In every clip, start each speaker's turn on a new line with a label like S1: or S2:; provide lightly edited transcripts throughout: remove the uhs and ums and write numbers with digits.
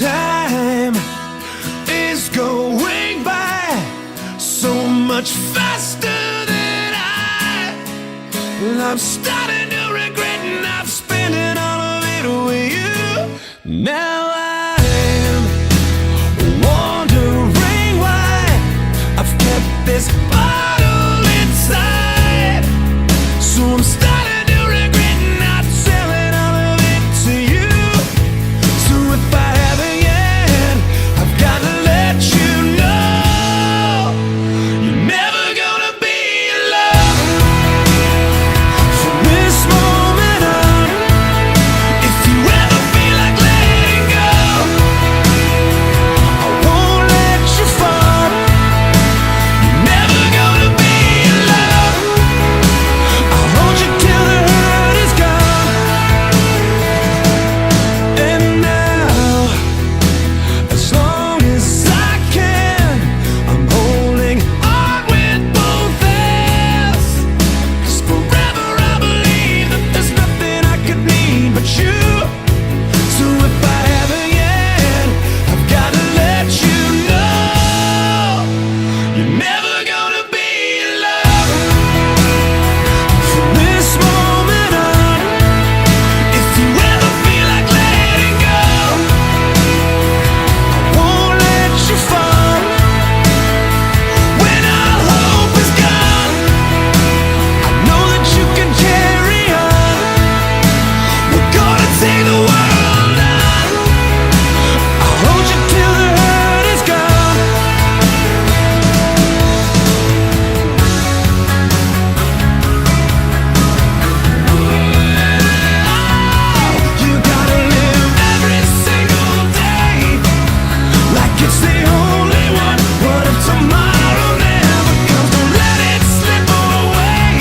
S1: Time is going by so much faster than I'm starting to regret not spending all of it with you. Now I'm wondering why I've kept this bottle inside. So I'm starting to regret not selling all of it to you. So if I haven't yet, I've got to let you know you're never gonna be alone from this moment on. If you ever feel like letting go, I won't let you fall. You're never gonna be alone. I'll hold you till the hurt is gone. And now, as long as I can, I'm holding on with both hands. 'Cause forever I believe that there's nothing I could need but you. So if I haven't yet, I've got to let you know you're never gonna be alone from this moment on. If you ever feel like letting go, I won't let you fall. When all hope is gone, I know that you can carry on. We're gonna take the world on. I'll hold you till the hurt is gone. You gotta live every single day like it's the only one. What if tomorrow never comes? Don't let it slip away.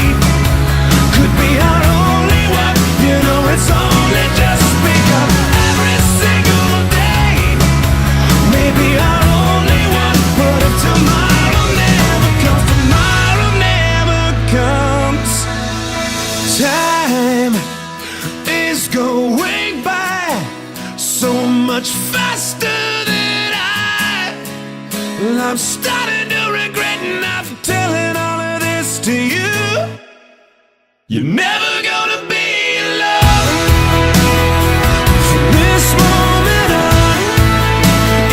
S1: Could be our only one. You know it's only just begun. Every single day, maybe our only one. What if tomorrow never comes? Tomorrow never comes. Time is going by so much faster than I'm starting to regret not telling all of this to you. You're never gonna be alone from this moment on.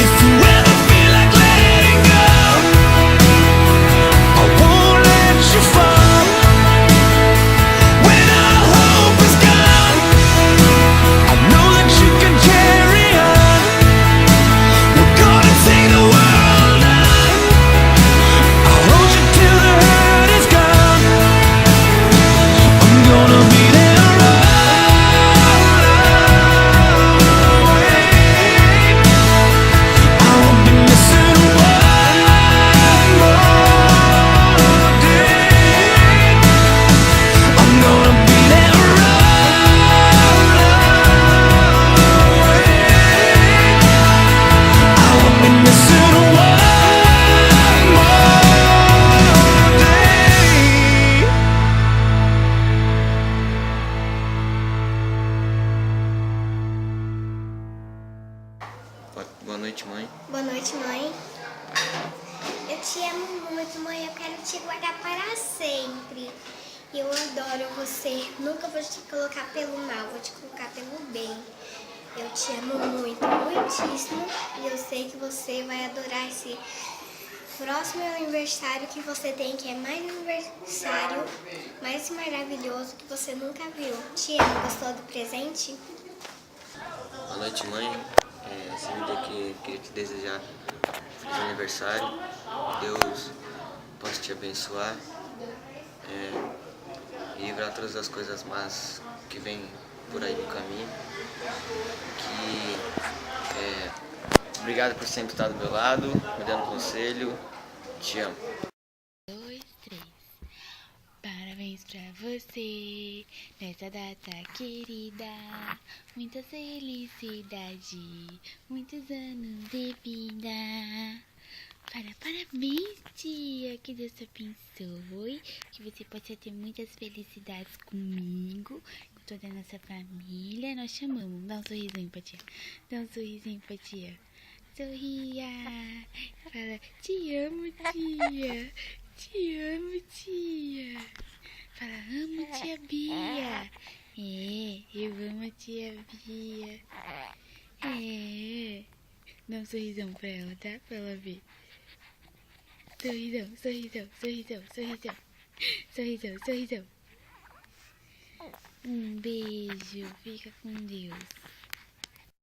S1: If you ever feel like letting go, I won't let you fall. When all hope is gone, I know that you can carry on. We're gonna take the world on. I'll hold you till the hurt is gone. I'm gonna be there always. I won't be missing one more day. I'm gonna be there always. I won't be missing one more day.
S2: Boa noite, mãe.
S3: Boa noite, mãe. Eu te amo muito, mãe. Eu quero te guardar para sempre. Eu adoro você. Nunca vou te colocar pelo mal, vou te colocar pelo bem. Eu te amo muito, muitíssimo. E eu sei que você vai adorar esse próximo aniversário que você tem, que é mais um aniversário mais maravilhoso que você nunca viu. Te amo. Gostou do presente?
S2: Boa noite, mãe. Essa vida aqui, queria te desejar feliz aniversário. Deus possa te abençoar e livrar todas as coisas más que vêm por aí no caminho. Obrigado por sempre estar do meu lado, me dando conselho. Te amo.
S4: 2, 3. Parabéns pra você nessa data querida. Muita felicidade, muitos anos de vida. Parabéns, tia. Que Deus te abençoe. Que você possa ter muitas felicidades comigo, toda a nossa família, nós chamamos. Dá um sorrisinho pra tia. Dá um sorrisinho pra tia. Sorria. Fala, te amo, tia. Te amo, tia. Fala, amo tia Bia. É, eu amo a tia Bia. É. Dá um sorrisão pra ela, tá? Pra ela ver. Sorrisão, sorrisão, sorrisão, sorrisão. Sorrisão, sorrisão. Um beijo. Fica com Deus.